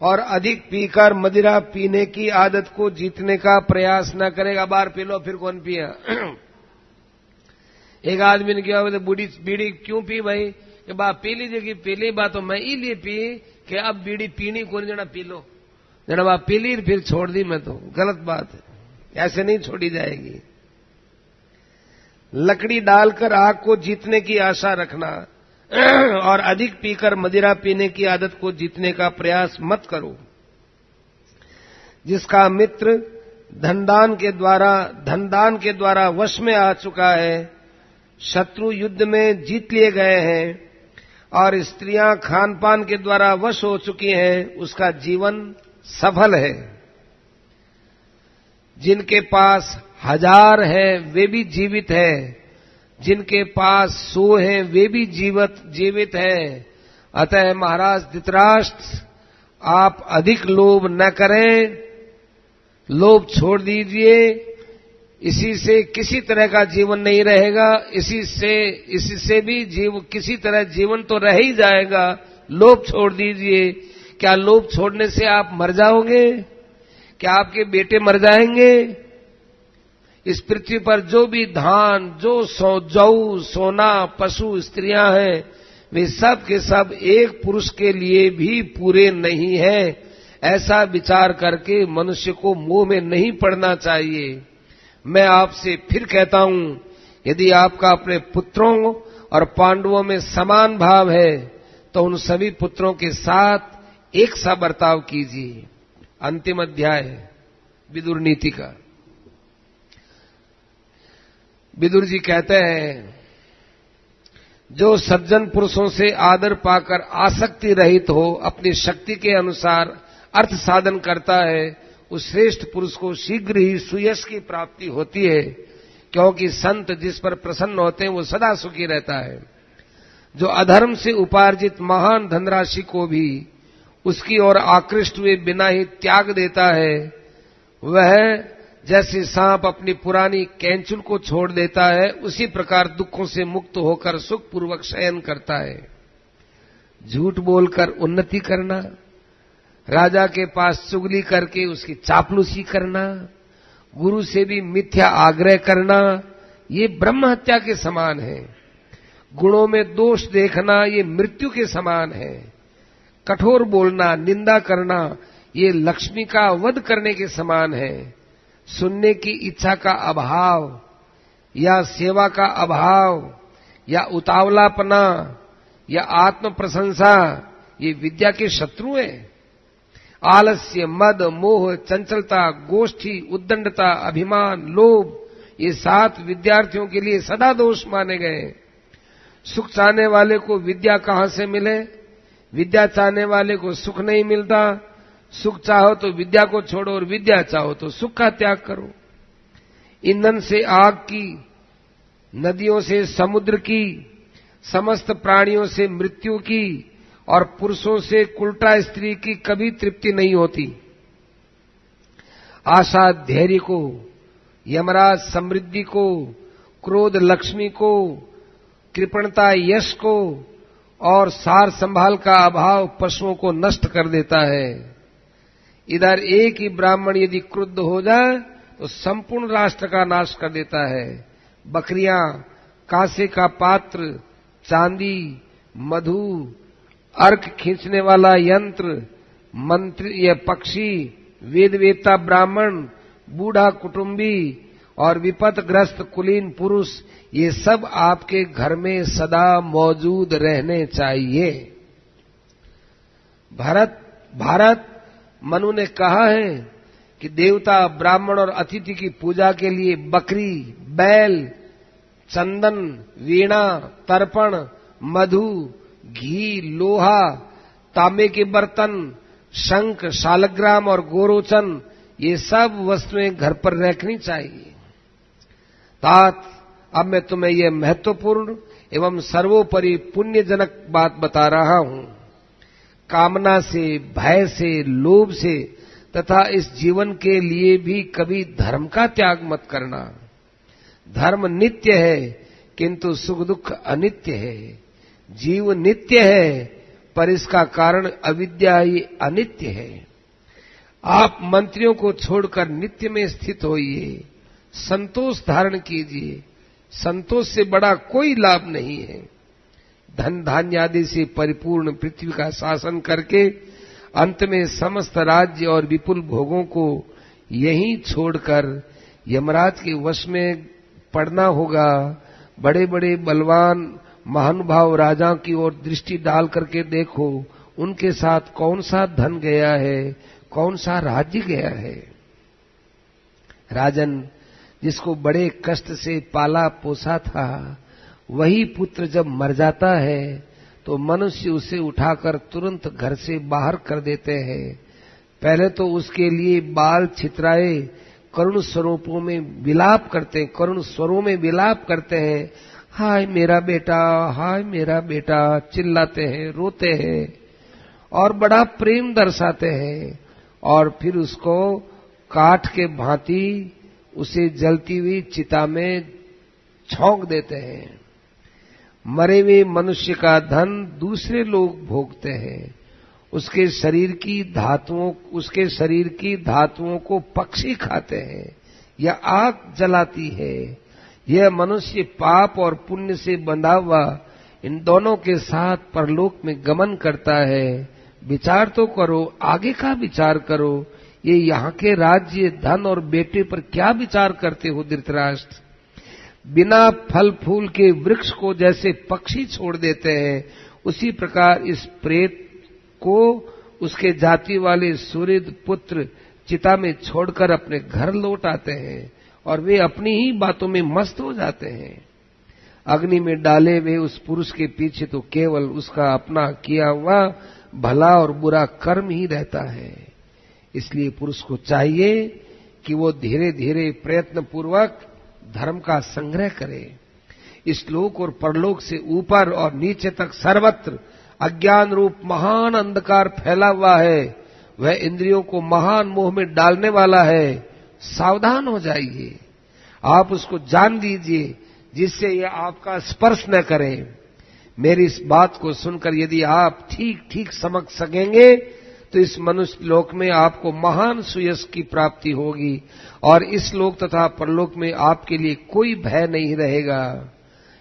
और अधिक पीकर मदिरा पीने की आदत को जीतने का प्रयास न करेगा। बार पी लो फिर कौन पिया। एक आदमी ने किया बोले बीड़ी क्यों पी भाई, कि बात पी लीजिए कि पीली बात तो मैं इसलिए पी कि अब बीड़ी पीनी कौन जना पी लो, जना बात पी ली फिर छोड़ दी मैं, तो गलत बात है, ऐसे नहीं छोड़ी जाएगी। लकड़ी डालकर आग को जीतने की आशा रखना और अधिक पीकर मदिरा पीने की आदत को जीतने का प्रयास मत करो। जिसका मित्र धनदान के द्वारा वश में आ चुका है, शत्रु युद्ध में जीत लिए गए हैं और स्त्रियां खानपान के द्वारा वश हो चुकी हैं, उसका जीवन सफल है। जिनके पास 1000 है वे भी जीवित है, जिनके पास 100 है वे भी जीवित है। अतः महाराज धृतराष्ट्र, आप अधिक लोभ न करें, लोभ छोड़ दीजिए। इसी से किसी तरह का जीवन नहीं रहेगा, इससे भी किसी तरह जीवन तो रह ही जाएगा, लोभ छोड़ दीजिए। क्या लोभ छोड़ने से आप मर जाओगे? क्या आपके बेटे मर जाएंगे? इस पृथ्वी पर जो भी धान, जो जौ, सोना, पशु, स्त्रियां हैं, वे सब के सब एक पुरुष के लिए भी पूरे नहीं है। ऐसा विचार करके मनुष्य को मोह में नहीं पड़ना चाहिए। मैं आपसे फिर कहता हूं, यदि आपका अपने पुत्रों और पांडवों में समान भाव है तो उन सभी पुत्रों के साथ एक सा बर्ताव कीजिए। अंतिम अध्याय विदुर नीति का। विदुर जी कहते हैं, जो सज्जन पुरुषों से आदर पाकर आसक्ति रहित हो अपनी शक्ति के अनुसार अर्थ साधन करता है, उस श्रेष्ठ पुरुष को शीघ्र ही सुयश की प्राप्ति होती है, क्योंकि संत जिस पर प्रसन्न होते हैं वो सदा सुखी रहता है। जो अधर्म से उपार्जित महान धनराशि को भी उसकी ओर आकृष्ट हुए बिना ही त्याग देता है, वह जैसे सांप अपनी पुरानी कैंचुल को छोड़ देता है, उसी प्रकार दुखों से मुक्त होकर सुखपूर्वक शयन करता है। झूठ बोलकर उन्नति करना, राजा के पास चुगली करके उसकी चापलूसी करना, गुरु से भी मिथ्या आग्रह करना, ये ब्रह्म हत्या के समान है। गुणों में दोष देखना ये मृत्यु के समान है। कठोर बोलना, निंदा करना, ये लक्ष्मी का वध करने के समान है। सुनने की इच्छा का अभाव या सेवा का अभाव या उतावलापना या आत्म प्रशंसा, ये विद्या के शत्रु हैं। आलस्य, मद, मोह, चंचलता, गोष्ठी, उद्दंडता, अभिमान, लोभ, ये 7 विद्यार्थियों के लिए सदा दोष माने गए। सुख चाहने वाले को विद्या कहां से मिले? विद्या चाहने वाले को सुख नहीं मिलता। सुख चाहो तो विद्या को छोड़ो और विद्या चाहो तो सुख का त्याग करो। ईंधन से आग की, नदियों से समुद्र की, समस्त प्राणियों से मृत्यु की और पुरुषों से कुलटा स्त्री की कभी तृप्ति नहीं होती। आशा धैर्य को, यमराज समृद्धि को, क्रोध लक्ष्मी को, कृपणता यश को और सार संभाल का अभाव पशुओं को नष्ट कर देता है। इधर एक ही ब्राह्मण यदि क्रुद्ध हो जाए तो संपूर्ण राष्ट्र का नाश कर देता है। बकरियां, कांसे का पात्र, चांदी, मधु, अर्क खींचने वाला यंत्र, मंत्री या पक्षी, वेदवेत्ता ब्राह्मण, बूढ़ा कुटुंबी और विपदग्रस्त कुलीन पुरुष, ये सब आपके घर में सदा मौजूद रहने चाहिए। भारत मनु ने कहा है कि देवता, ब्राह्मण और अतिथि की पूजा के लिए बकरी, बैल, चंदन, वीणा, तर्पण, मधु, घी, लोहा, तांबे के बर्तन, शंख, शालग्राम और गोरोचन, ये सब वस्तुएं घर पर रखनी चाहिए। तात, अब मैं तुम्हें यह महत्वपूर्ण एवं सर्वोपरि पुण्यजनक बात बता रहा हूं। कामना से, भय से, लोभ से तथा इस जीवन के लिए भी कभी धर्म का त्याग मत करना। धर्म नित्य है किंतु सुख दुख अनित्य है। जीव नित्य है पर इसका कारण अविद्या ही अनित्य है। आप मंत्रियों को छोड़कर नित्य में स्थित होइए, संतोष धारण कीजिए। संतोष से बड़ा कोई लाभ नहीं है। धन धान्य आदि से परिपूर्ण पृथ्वी का शासन करके अंत में समस्त राज्य और विपुल भोगों को यहीं छोड़कर यमराज के वश में पड़ना होगा। बड़े बड़े बलवान महानुभाव राजाओं की ओर दृष्टि डाल करके देखो, उनके साथ कौन सा धन गया है, कौन सा राज्य गया है। राजन, जिसको बड़े कष्ट से पाला पोसा था, वही पुत्र जब मर जाता है तो मनुष्य उसे उठाकर तुरंत घर से बाहर कर देते हैं। पहले तो उसके लिए बाल छितराए करुण स्वरूपों में विलाप करते हैं, करुण स्वरों में विलाप करते हैं। हाय मेरा बेटा, हाय मेरा बेटा, चिल्लाते हैं, रोते हैं और बड़ा प्रेम दर्शाते हैं। और फिर उसको काठ के भांति उसे जलती हुई चिता में झोंक देते हैं। मरे हुए मनुष्य का धन दूसरे लोग भोगते हैं। उसके शरीर की धातुओं को पक्षी खाते हैं या आग जलाती है। यह मनुष्य पाप और पुण्य से बंधा हुआ इन दोनों के साथ परलोक में गमन करता है। विचार तो करो, आगे का विचार करो। ये यहाँ के राज्य, धन और बेटे पर क्या विचार करते हो धृतराष्ट्र? बिना फल फूल के वृक्ष को जैसे पक्षी छोड़ देते हैं, उसी प्रकार इस प्रेत को उसके जाति वाले सूर्य पुत्र चिता में छोड़कर अपने घर लौट आते हैं और वे अपनी ही बातों में मस्त हो जाते हैं। अग्नि में डाले वे उस पुरुष के पीछे तो केवल उसका अपना किया हुआ भला और बुरा कर्म ही रहता है। इसलिए पुरुष को चाहिए कि वो धीरे धीरे प्रयत्न पूर्वक धर्म का संग्रह करे। इस लोक और परलोक से ऊपर और नीचे तक सर्वत्र अज्ञान रूप महान अंधकार फैला हुआ है। वह इंद्रियों को महान मोह में डालने वाला है। सावधान हो जाइए, आप उसको जान लीजिए, जिससे यह आपका स्पर्श न करे। मेरी इस बात को सुनकर यदि आप ठीक ठीक समझ सकेंगे तो इस मनुष्य लोक में आपको महान सुयश की प्राप्ति होगी और इस लोक तथा परलोक में आपके लिए कोई भय नहीं रहेगा।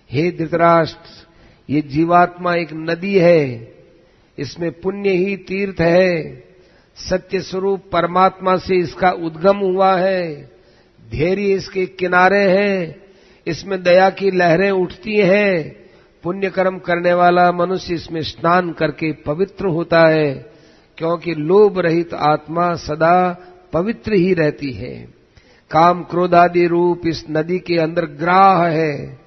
हे धृतराष्ट्र, ये जीवात्मा एक नदी है, इसमें पुण्य ही तीर्थ है। सत्य स्वरूप परमात्मा से इसका उद्गम हुआ है। धैर्य इसके किनारे हैं, इसमें दया की लहरें उठती हैं। पुण्य कर्म करने वाला मनुष्य इसमें स्नान करके पवित्र होता है, क्योंकि लोभ रहित आत्मा सदा पवित्र ही रहती है। काम क्रोध आदि रूप इस नदी के अंदर ग्राह है।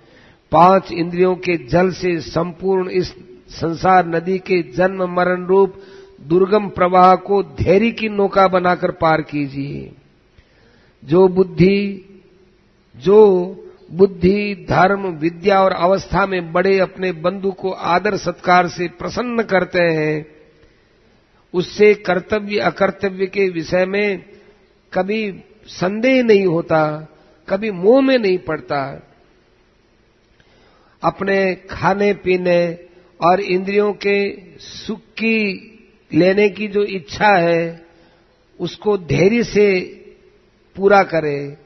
5 इंद्रियों के जल से संपूर्ण इस संसार नदी के जन्म मरण रूप दुर्गम प्रवाह को धैर्य की नौका बनाकर पार कीजिए। जो बुद्धि, धर्म, विद्या और अवस्था में बड़े अपने बंधु को आदर सत्कार से प्रसन्न करते हैं, उससे कर्तव्य अकर्तव्य के विषय में कभी संदेह नहीं होता, कभी मोह में नहीं पड़ता। अपने खाने पीने और इंद्रियों के सुख की लेने की जो इच्छा है, उसको धैर्य से पूरा करे।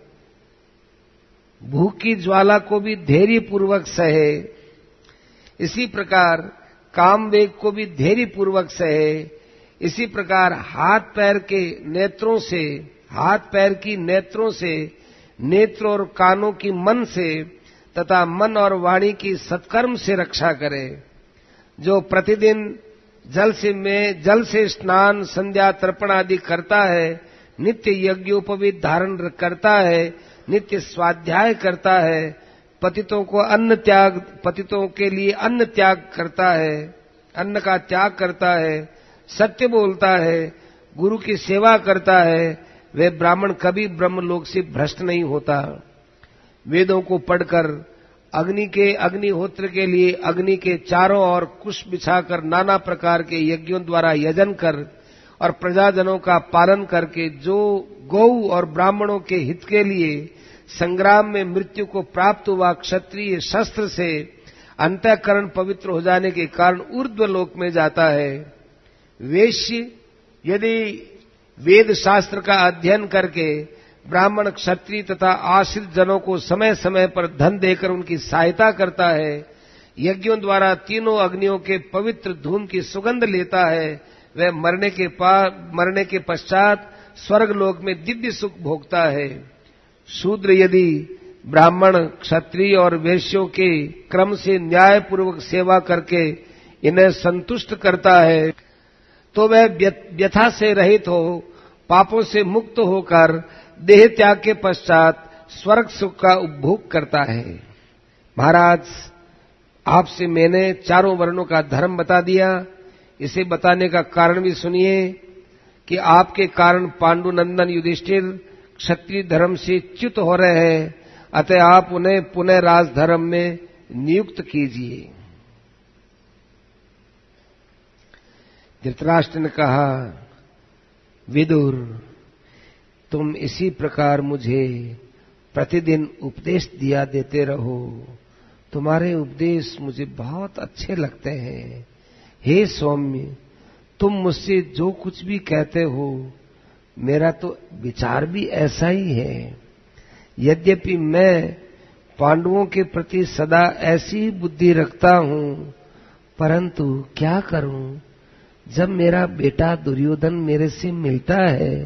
भूख की ज्वाला को भी धैर्य पूर्वक सहे। इसी प्रकार काम वेग को भी धैर्य पूर्वक सहे। इसी प्रकार हाथ पैर की नेत्रों से, नेत्र और कानों की मन से तथा मन और वाणी की सत्कर्म से रक्षा करे। जो प्रतिदिन जल से स्नान, संध्या, तर्पण आदि करता है, नित्य यज्ञोपवीत धारण करता है, नित्य स्वाध्याय करता है, पतितों के लिए अन्न त्याग करता है, अन्न का त्याग करता है, सत्य बोलता है, गुरु की सेवा करता है, वह ब्राह्मण कभी ब्रह्मलोक से भ्रष्ट नहीं होता। वेदों को पढ़कर अग्निहोत्र के लिए अग्नि के चारों ओर कुश बिछाकर नाना प्रकार के यज्ञों द्वारा यजन कर और प्रजाजनों का पालन करके जो गौ और ब्राह्मणों के हित के लिए संग्राम में मृत्यु को प्राप्त हुआ क्षत्रिय शस्त्र से अंतःकरण पवित्र हो जाने के कारण ऊर्ध्व लोक में जाता है। वेश्य यदि वेद शास्त्र का अध्ययन करके ब्राह्मण, क्षत्रिय तथा आश्रित जनों को समय समय पर धन देकर उनकी सहायता करता है, यज्ञों द्वारा तीनों अग्नियों के पवित्र धूम की सुगंध लेता है, वह मरने के पश्चात स्वर्ग लोक में दिव्य सुख भोगता है। शूद्र यदि ब्राह्मण, क्षत्रिय और वैश्यों के क्रम से न्याय पूर्वक सेवा करके इन्हें संतुष्ट करता है, तो वह व्यथा से रहित हो, पापों से मुक्त होकर देह त्याग के पश्चात स्वर्ग सुख का उपभोग करता है। महाराज, आपसे मैंने चारों वर्णों का धर्म बता दिया। इसे बताने का कारण भी सुनिए कि आपके कारण पांडुनंदन युधिष्ठिर क्षत्रिय धर्म से च्युत हो रहे हैं, अतः आप उन्हें पुनः राजधर्म में नियुक्त कीजिए। धृतराष्ट्र ने कहा, विदुर, तुम इसी प्रकार मुझे प्रतिदिन उपदेश दिया देते रहो, तुम्हारे उपदेश मुझे बहुत अच्छे लगते हैं। हे सौम्य, तुम मुझसे जो कुछ भी कहते हो मेरा तो विचार भी ऐसा ही है। यद्यपि मैं पांडवों के प्रति सदा ऐसी ही बुद्धि रखता हूं, परंतु क्या करूं, जब मेरा बेटा दुर्योधन मेरे से मिलता है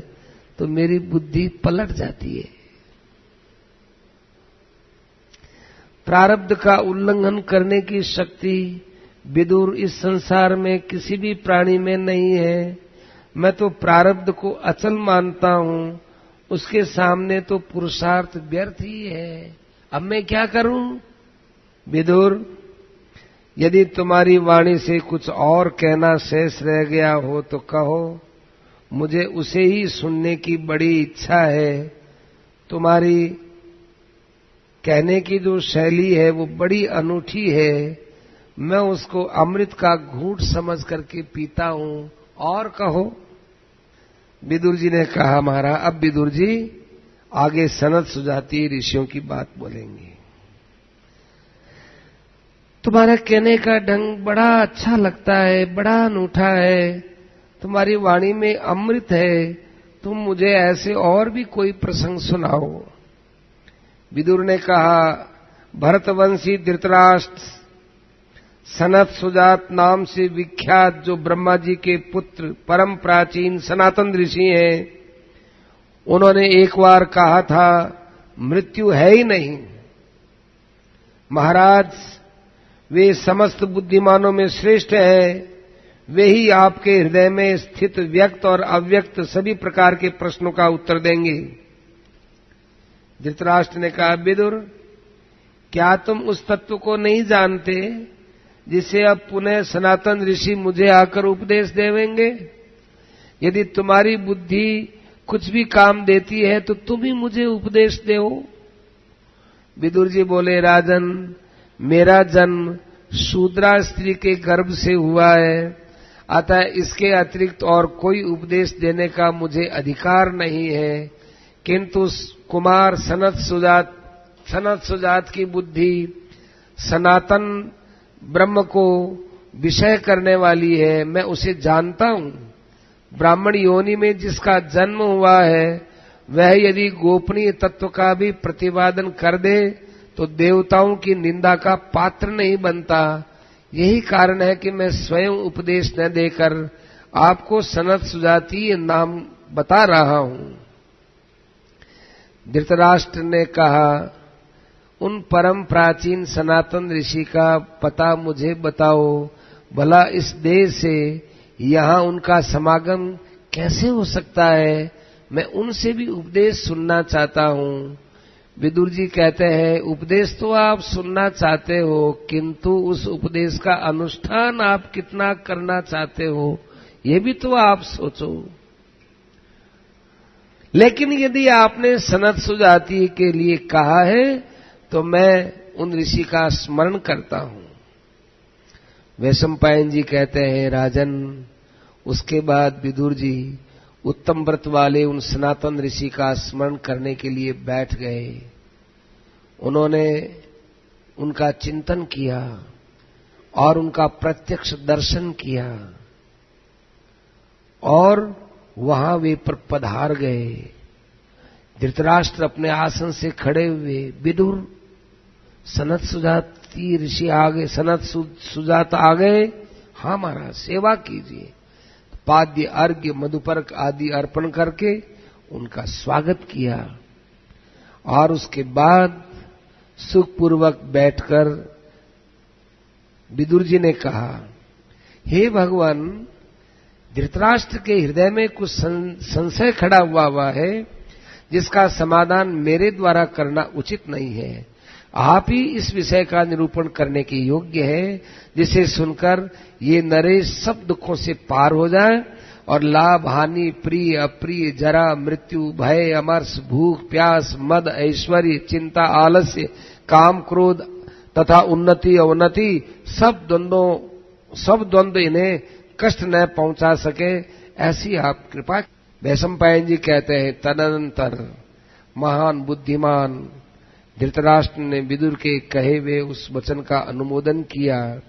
तो मेरी बुद्धि पलट जाती है। प्रारब्ध का उल्लंघन करने की शक्ति विदुर इस संसार में किसी भी प्राणी में नहीं है। मैं तो प्रारब्ध को अचल मानता हूं, उसके सामने तो पुरुषार्थ व्यर्थ ही है। अब मैं क्या करूं? विदुर, यदि तुम्हारी वाणी से कुछ और कहना शेष रह गया हो तो कहो, मुझे उसे ही सुनने की बड़ी इच्छा है। तुम्हारी कहने की जो शैली है वो बड़ी अनूठी है, मैं उसको अमृत का घूंट समझ करके पीता हूं, और कहो। विदुर जी ने कहा, महाराज अब विदुर जी आगे सनत सुजाति ऋषियों की बात बोलेंगे। तुम्हारा कहने का ढंग बड़ा अच्छा लगता है, बड़ा अनूठा है, तुम्हारी वाणी में अमृत है, तुम मुझे ऐसे और भी कोई प्रसंग सुनाओ। विदुर ने कहा, भरतवंशी धृतराष्ट्र सनत सुजात नाम से विख्यात जो ब्रह्मा जी के पुत्र परम प्राचीन सनातन ऋषि हैं, उन्होंने एक बार कहा था मृत्यु है ही नहीं। महाराज, वे समस्त बुद्धिमानों में श्रेष्ठ हैं, वे ही आपके हृदय में स्थित व्यक्त और अव्यक्त सभी प्रकार के प्रश्नों का उत्तर देंगे। धृतराष्ट्र ने कहा, विदुर, क्या तुम उस तत्व को नहीं जानते जिसे अब पुनः सनातन ऋषि मुझे आकर उपदेश देवेंगे? यदि तुम्हारी बुद्धि कुछ भी काम देती है तो तुम ही मुझे उपदेश दो। विदुर जी बोले, राजन, मेरा जन्म शूद्रा स्त्री के गर्भ से हुआ है, अतः इसके अतिरिक्त और कोई उपदेश देने का मुझे अधिकार नहीं है। किंतु कुमार सनत सुजात की बुद्धि सनातन ब्रह्म को विषय करने वाली है, मैं उसे जानता हूं। ब्राह्मण योनि में जिसका जन्म हुआ है वह यदि गोपनीय तत्व का भी प्रतिपादन कर दे तो देवताओं की निंदा का पात्र नहीं बनता। यही कारण है कि मैं स्वयं उपदेश न देकर आपको सनत सुजाति नाम बता रहा हूं। धृतराष्ट्र ने कहा, उन परम प्राचीन सनातन ऋषि का पता मुझे बताओ, भला इस देश से यहां उनका समागम कैसे हो सकता है? मैं उनसे भी उपदेश सुनना चाहता हूं। विदुर जी कहते हैं, उपदेश तो आप सुनना चाहते हो, किंतु उस उपदेश का अनुष्ठान आप कितना करना चाहते हो ये भी तो आप सोचो। लेकिन यदि आपने सनत सुजाति के लिए कहा है तो मैं उन ऋषि का स्मरण करता हूं। वैशंपायन जी कहते हैं, राजन, उसके बाद विदुर जी उत्तम व्रत वाले उन सनातन ऋषि का स्मरण करने के लिए बैठ गए। उन्होंने उनका चिंतन किया और उनका प्रत्यक्ष दर्शन किया और वहां वे पधार गए। धृतराष्ट्र अपने आसन से खड़े हुए, विदुर, सनत सुजाति ऋषि आ गए, सनत सुजात आ गए। हाँ महाराज, सेवा कीजिए। पाद्य अर्घ्य मधुपर्क आदि अर्पण करके उनका स्वागत किया और उसके बाद सुखपूर्वक बैठकर विदुर जी ने कहा, हे भगवान, धृतराष्ट्र के हृदय में कुछ संशय खड़ा हुआ है जिसका समाधान मेरे द्वारा करना उचित नहीं है। आप ही इस विषय का निरूपण करने के योग्य है, जिसे सुनकर ये नरेश सब दुखों से पार हो जाए और लाभ, हानि, प्रिय, अप्रिय, जरा, मृत्यु, भय, अमर्ष, भूख, प्यास, मद, ऐश्वर्य, चिंता, आलस्य, काम, क्रोध तथा उन्नति, अवनति सब द्वंद्व इन्हें कष्ट न पहुंचा सके, ऐसी आप कृपा। वैशंपायन जी कहते हैं, तदनंतर महान बुद्धिमान धृतराष्ट्र ने विदुर के कहे हुए उस वचन का अनुमोदन किया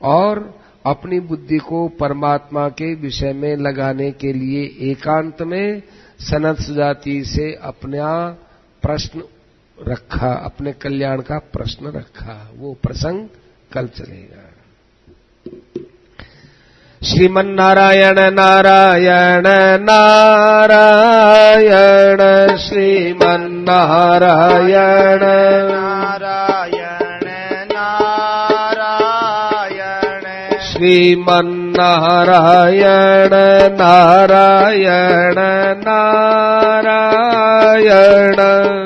और अपनी बुद्धि को परमात्मा के विषय में लगाने के लिए एकांत में सनत सुजाति से अपना प्रश्न रखा, अपने कल्याण का प्रश्न रखा। वो प्रसंग कल चलेगा। श्रीमन्नारायण नारायण नारायण श्रीमन्नारायण नारायण नारायण श्रीमन्नारायण नारायण नारायण।